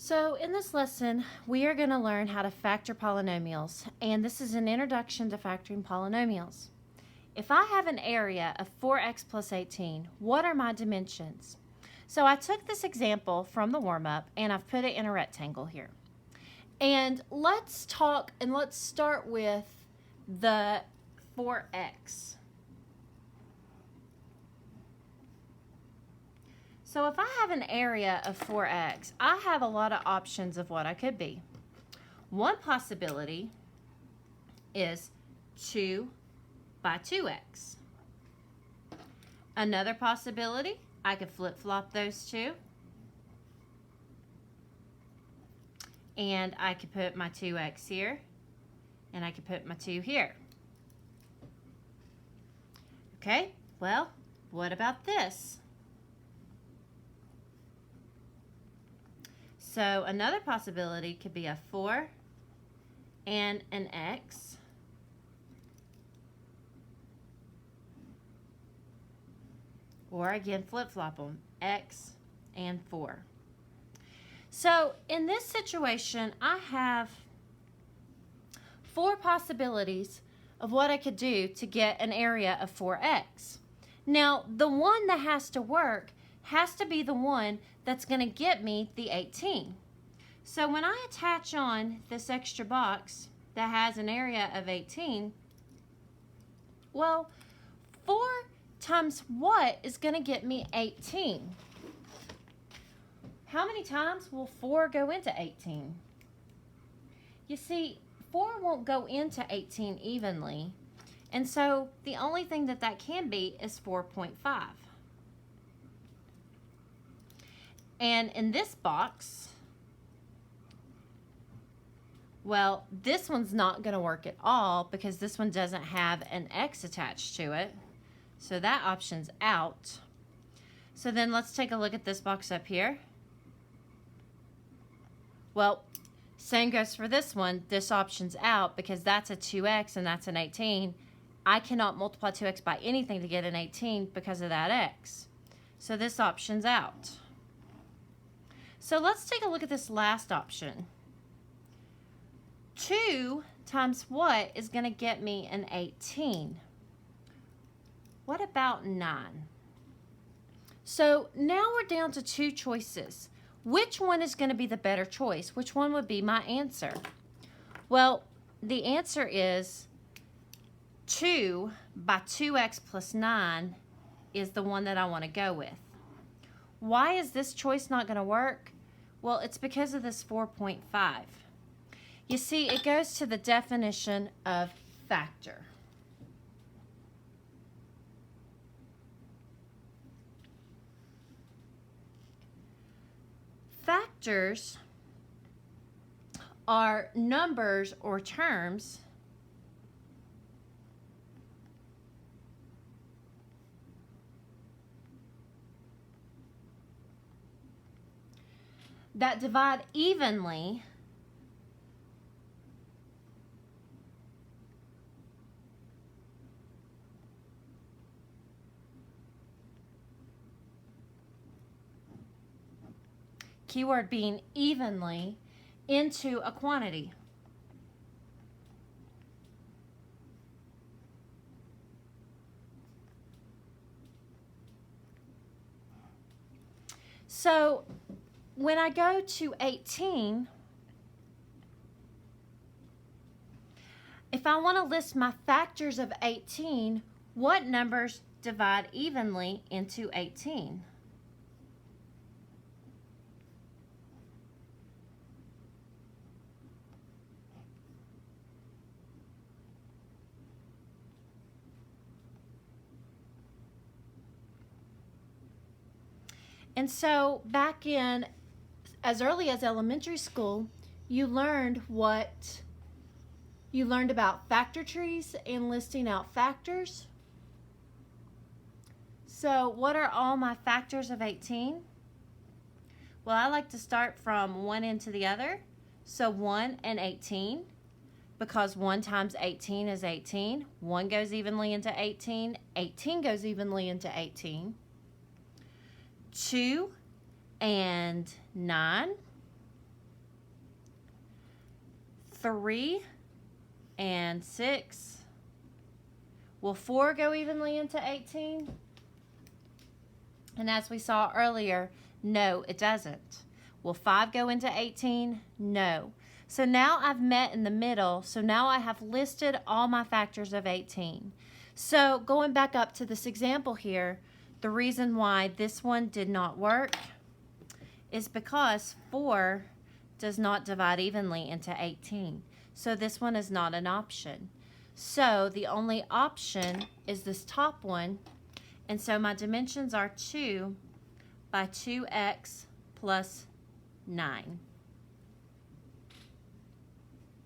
So in this lesson, we are going to learn how to factor polynomials, and this is an introduction to factoring polynomials. If I have an area of 4x plus 18, what are my dimensions? So I took this example from the warm-up, and I've put it in a rectangle here. And let's start with the 4x. So if I have an area of 4x, I have a lot of options of what I could be. One possibility is 2 by 2x. Another possibility, I could flip-flop those two. And I could put my 2x here, and I could put my 2 here. Okay, well, what about this? So another possibility could be a 4 and an x. Or again, flip-flop them, x and 4. So in this situation, I have 4 possibilities of what I could do to get an area of 4x. Now, the one that has to work has to be the one that's going to get me the 18. So when I attach on this extra box that has an area of 18, well, 4 times what is going to get me 18? How many times will 4 go into 18? You see, 4 won't go into 18 evenly, and so the only thing that can be is 4.5. And in this box, well, this one's not going to work at all because this one doesn't have an x attached to it. So that option's out. So then let's take a look at this box up here. Well, same goes for this one. This option's out because that's a 2x and that's an 18. I cannot multiply 2x by anything to get an 18 because of that x. So this option's out. So let's take a look at this last option. 2 times what is going to get me an 18? What about 9? So now we're down to 2 choices. Which one is going to be the better choice? Which one would be my answer? Well, the answer is 2 by 2x plus 9 is the one that I want to go with. Why is this choice not going to work? Well, it's because of this 4.5. You see, it goes to the definition of factor. Factors are numbers or terms that divide evenly keyword being evenly into a quantity. So when I go to 18, if I want to list my factors of 18, what numbers divide evenly into 18? And so back in as early as elementary school, you learned about factor trees and listing out factors. So what are all my factors of 18? Well, I like to start from one end to the other. So 1 and 18, because 1 times 18 is 18. 1 goes evenly into 18. 18 goes evenly into 18. 2 and 9. 3 and 6. Will 4 go evenly into 18? And as we saw earlier, no, it doesn't. Will 5 go into 18? No. So now I've met in the middle, so now I have listed all my factors of 18. So going back up to this example here, the reason why this one did not work is because 4 does not divide evenly into 18. So this one is not an option. So the only option is this top one. And so my dimensions are 2 by 2x plus 9.